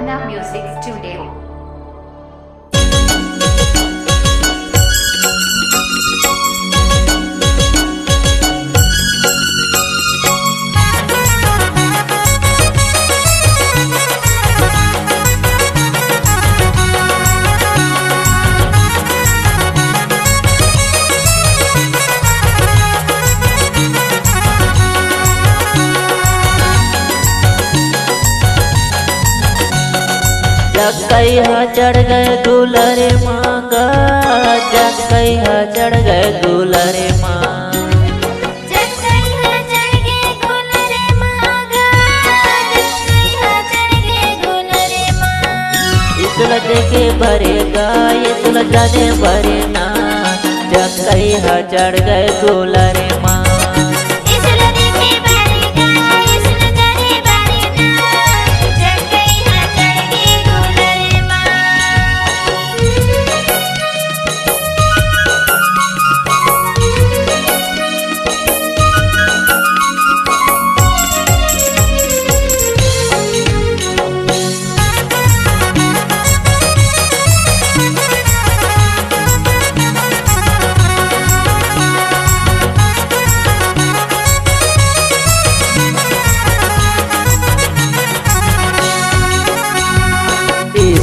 Anna Music Studio. जकैया चढ़ गए दुलरे मांगा, जकैया चढ़ गए दुलरे माँ, जकैया चढ़ गए दुलरे मांगा, जकैया चढ़ गए दुलरे माँ। इसला देखे भरेगा ये तुला जाने भरे ना, जकैया चढ़ गए दुलरे माँ। इसला देखे भरेगा इसला जाने भरे ना, जकैया चढ़ गए दुलरे माँ।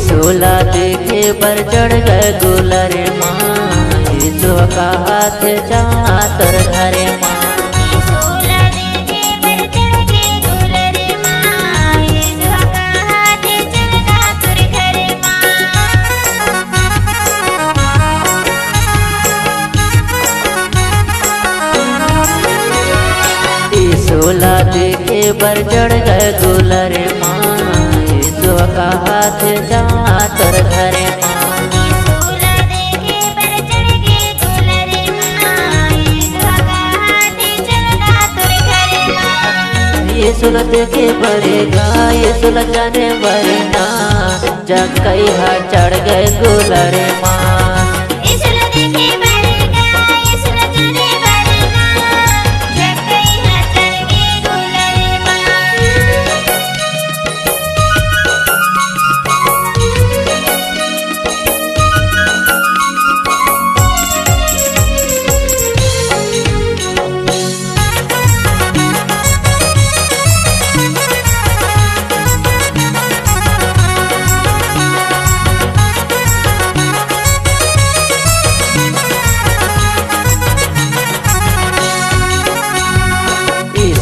सोला देखे पर चढ़ गए दुलरे माँ, यीशु का हाथ चातर घरे माँ। सोला देखे पर चढ़ गए दुलरे माँ, यीशु का हाथ चलता तुर घरे सोला देखे पर चढ़ गए दुलरे माँ, यीशु का हाथ चातर घरे माँ। सोला देखे पर चढ़ गए दुलरे माँ, यीशु का हाथ चलता तुर घरे माँ। यीशु न देखे बरेगा यीशु न जाने बरेना, जकैया चढ़ गए दुलरे माँ। इसला देखे भरेगा इसला जाने भरेगा, जकैया चढ़ गए दुलरे माँ।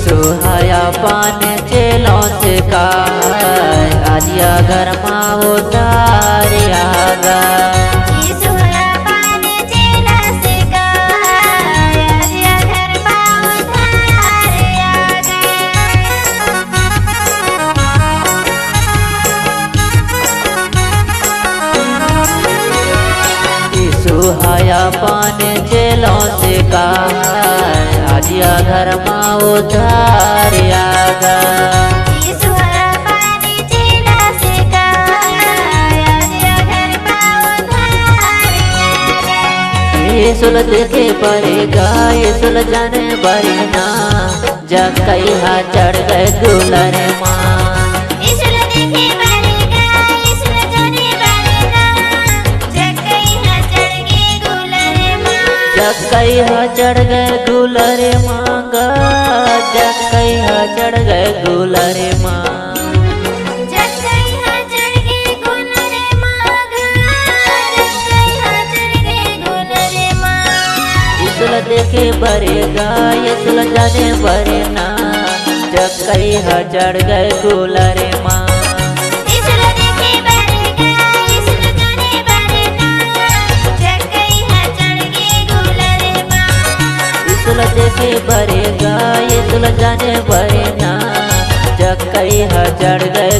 सुहाया पान चेलों से का आजिया घर माँ उतार आगा। सोला पाने चेला से गाया घर पाँव धार आ गए। सुहाया पान चेलों से का आजिया घर माँ उतार आगा। सोला पाने चेला से गाया घर पाँव धार आ गए। यीशु न देखे परेगा यीशु न जाने बरेना, जकैया चढ़ गए दुलरे माँ। इसला देखे भरेगा इसला जाने भरेगा, जकैया चढ़ गए दुलरे माँ। जकैया चढ़ गए दुलरे मांगा, जकैया चढ़ गए दुलरे माँ। जकैया चढ़ गए दुलरे माँगा, जकैया चढ़ गए दुलरे माँ। इसला देखे बरेगा इसला जाने बरेना, जकैया चढ़ गए दुलरे माँ। इसला देखे भरेगा इसला जाने भरेगा, जकैया चढ़ गए दुलरे माँ। इसला देखे बरेगा इसला जाने बरेना, जकैया चढ़ गए